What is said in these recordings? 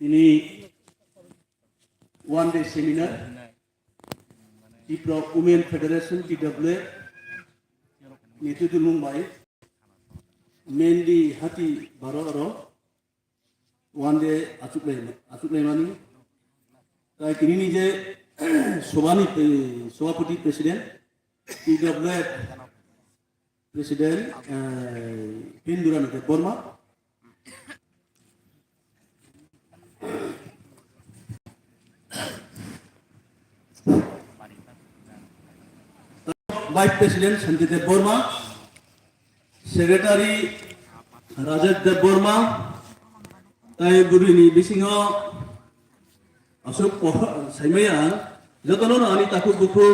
তিনি one day seminar Tripura women federation TWA नेतृत्व बाय मेनलि हाथी भारत वन डे आचुकलायमानि दिनैनि जे सभापति president TWA president Bindurani Barma vice president Sanjay Dev Varma secretary Rajesh Dev Varma ताई गुरुनि बिसिङाव अशोक साइमैया जतनो आनि ताकु गुफु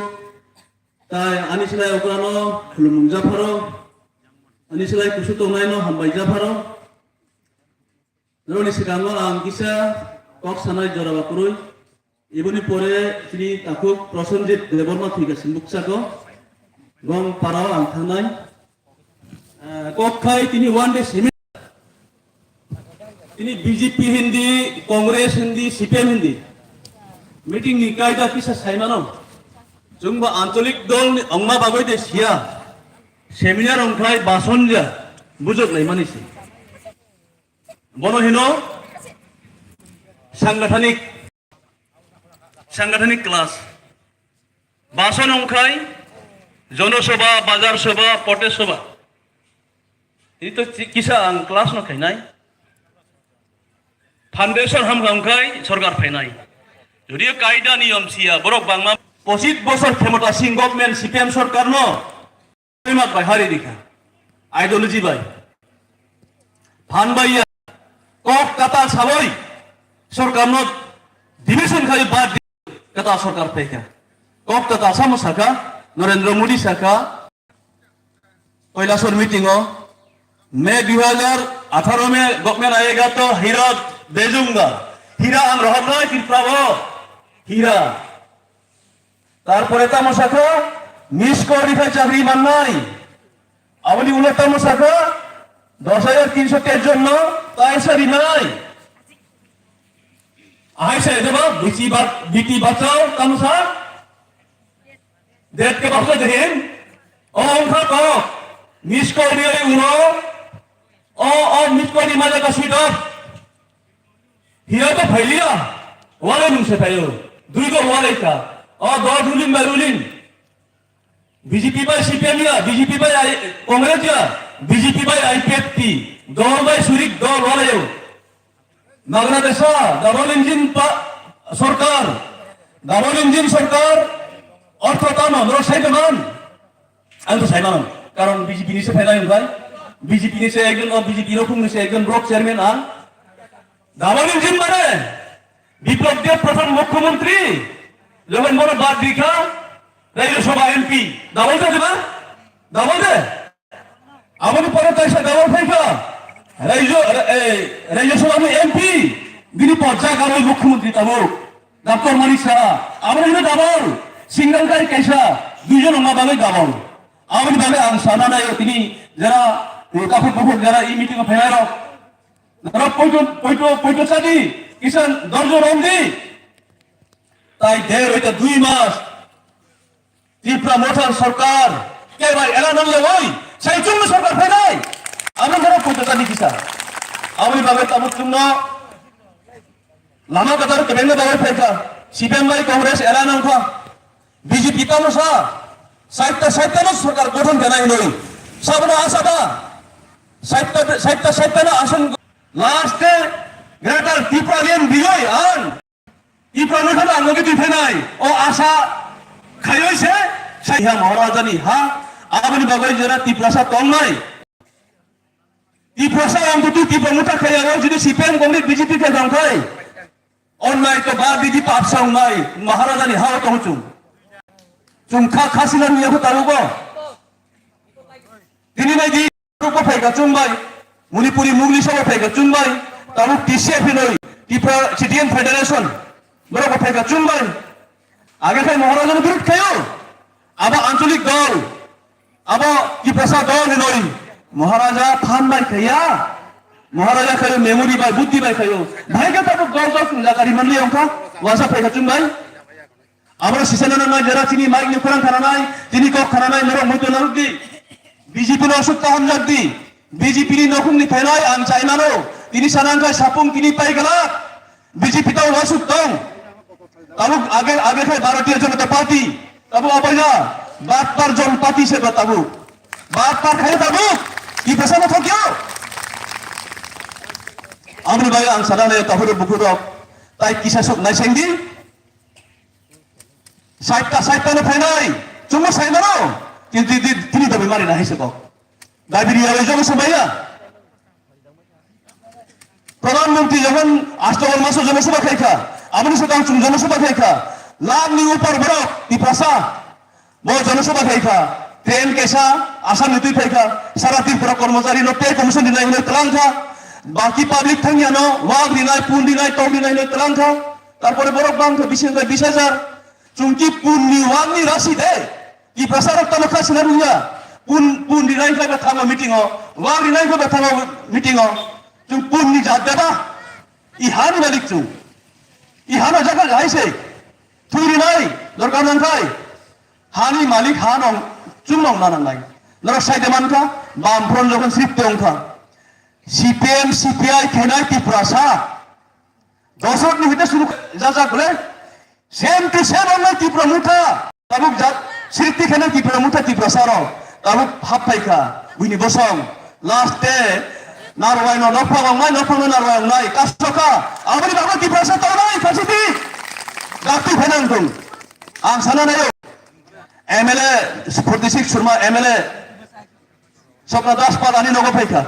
ताई आनि सिलाय अग्रानो खुलुमुं जाफारो आनि सिलाय कुसु तंनायनो हामबाय जाफारो नरनि सिगाङाव आं किसा कक सानाय जराबापुरुय इबनि परे तिनि ताकु प्रसन्नजित देवर्मा थैगासिनो बुकसाको गं पाराव आं थांनाय कक्काय तिनि वन डे सेमिनार तिनि BJP Hindi Congress Hindi CPM Hindi meeting नि कायदा किसा साइमानो जोंबो आंचलिक दल अंगमा बागै दे सिया सेमिनार अंखाय बासन जा बुजक लायमानिसि बनो सांगठनिक क्लास बासन अंखाय जनसभा बाजार सभा पटेज सभा ini to kisa ang kelas no kainai foundation ham hamkai sarkar phainai jodi kaida niyam sia borok bangma 25 বছর ক্ষমতা সিং গভর্নমেন্ট CPM সরকার no ইমাত ভাই হারি দেখা আইডিওলজি ভাই ফান ভাইয়া কক কাতা সাবই সরকার no ডিভিশন খালি বাদ কাতা সরকার পেকা কক কাতা আসাম শাখা नरेंद्र मोदी शाखा कैलाशर मीटिंग मई 2018 में गवर्नमेंट आएगा तो हीरा भेजूंगा हीरा हम रहना त्रिपुरा हीरा तारपरे तामसाखो मिस कोडिफाई चाकरी माननाय आबनि उले तामसाखो 10,323 जन तायसारि नाय आइसे देबा बीटी बचाओ तामसा देश के बाप से जहीन ओंखा को मिसकोडी उनो ओ मिसकोडी माजा का सीट हिया तो फैलिया वाले नुसे फैलो दुई को वाले का दो रूलिंग बीजेपी बाय CPM या बीजेपी बाय कांग्रेस या बीजेपी बाय IPFT दो बाय सुरिक दो वाले यो नागना देशा डबल इंजिन सरकार অর্থতাম আমরা সাইমান আমি তো সাইমান কারণ বিজেপি নিচে ফেলাই ভাই বিজেপি নিচে একজন বিজেপি রকম নিচে একজন ব্লক চেয়ারম্যান আর ডাবল ইঞ্জিন মানে বিপ্লব দেব প্রথম মুখ্যমন্ত্রী যখন বড় বাদ দিখা রাজ্যসভা MP ডাবল দে আমাদের পরে তাইসা ডাবল ফাইকা রাজ্যসভা MP যিনি পর্যায় কারণ মুখ্যমন্ত্রী তাবো ডক্টর মানিক সাহা আমরা কিন্তু ডাবল सिंगल गाय कैसा दुजन अंगा बागै गाबाव आबनि बागै आं साना नायो तिनि जरा काफुर काफुर जरा ई मीटिंग फैनारो जरा पयतो सादि किसान दर्जो रंदी ताई देर हইতে 2 मास त्रिपुरा मोटर सरकार के भाई एलान हले ওই সেই জন্য সরকার ফেরাই আমরা জরা পয়তো সাদি কিসা आबनि बागै तामुक জন্য लामा कतार केबेंगा बागै फैका CPM बाय कांग्रेस एलान अंखा बीजेपी तामसा साहित्य सरकार गठन केनाय नय साबना आसादा साहित्य आसन लास्ट ग्रेटर त्रिपुरालियन बिजय आन त्रिपुरा नखा आंगि दिफेनाय ओ आशा खायसे साहिया महाराजानि हा आबनि बागै जरा त्रिपुरासा तंनाय त्रिपुरासा अंगुतु त्रिपुरा मुथा खायाव जुदि CPM कांग्रेस बीजेपी के दंखाय अननाय तो बा बिदि पापसांनाय महाराजानि हा तंचुं चुंखा खासिलान याखौ तारुबो दिनै बायदि रुपा फायगा चुंबाय मणिपुरी मुगली सभा फायगा चुंबाय तारु TCF नय त्रिपुरा सिटिजन फेडरेशन बरोबर फायगा चुंबाय आगे खाय महाराजानि विरुद्ध खायो आबा आंचलिक दल आबा त्रिपुरा दल नय महाराजा फानबाय खाया महाराजा खायो मेमोरी बाय बुद्धि बाय खायो भाई का तब गाँव गाँव जाकारी मन लिया उनका वहाँ पे खचुम भाई আমরা সিসেনানা নাই যারা তিনি মাইক নিয়ে কোরআন খানা নাই তিনি কক খানা নাই নরম হইতো নারুদি বিজেপি র অসুখ তাহন জাতি বিজেপি নি নকুম নি ফাইনাই আং চাইনানো তিনি সানাঙ্কাই সাপুং তিনি পাই গেলা বিজেপি তাও অসুখ তাও তাবু আগে আগে খাই ভারতীয় জনতা পার্টি তাবু অবৈনা বাত পার জন পার্টি সে তাবু বাত পার খাই তাবু কি পেছানো থাকিও আমি ভাই আং সানানে তাহলে বুকুরক তাই কি শাসক নাই সেঙ্গি সাইটটা ফাইনাই চুমো সাইনানো কিন্তু তিনি তো বিমারি না হিসেব দাবির ইয়ারে জনসভাইয়া প্রধানমন্ত্রী যখন 8 মাস জনসভা খাইখা আপনি সেটা জনসভা খাইখা লাখ নি উপর বড় তি প্রসা বড় জনসভা খাইখা ট্রেন কেসা আসাম নীতি খাইখা সারা ত্রিপুরা কর্মচারী নটে কমিশন দিনাই হলে তলাঙ্কা বাকি পাবলিক থাঙ্গিয়ানো ওয়াগ দিনাই পুন দিনাই টক দিনাই হলে তলাঙ্কা তারপরে বড় বাংক বিশেষ 20,000 চুমকি পুন্নি ওয়াংনি রাশি দে কি প্রসারক তলখা সিনারুয়া পুন দিনাই খাইবা থামা মিটিং ও ওয়াং দিনাই খাইবা থামা মিটিং ও চুম পুন্নি জাত দেবা ইহানি মালিক চুম ইহানো জায়গা যাইছে থুইরি নাই দরকার নাং খাই হানি মালিক হানং চুমনং নানাং নাই নর সাইডে মানকা বামফ্রন্ট যখন সিপতে অংখা সিপিএম সিপিআই খেনাই কি প্রসা দশক নি হইতে শুরু যা বলে सेम टू सेम online तीव्र मुठा tabuk jat sirti khana तीव्र मुठा तीव्र saro tabuk happaika buini bosong last day narwai no nopang mai nopang no narwai nai kasoka amari baba तीव्र sa to nai kasiti dakti phenang tung ang sana nayo MLA 46 surma MLA sopna das padani nogo phaika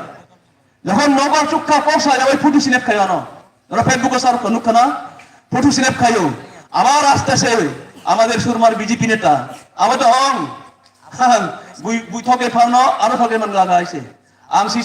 যখন nogo chukka posa যাবে ফুটু সিনেপ খাইও না ওরা ফেসবুকে সার কোনুখানা ফুটু সিনেপ খাইও আবার আসতেছে আমাদের সুরমার বিজেপি নেতা আমাদের অং বুই থকে ফানো আরো থকে মান লাগাইছে আংসি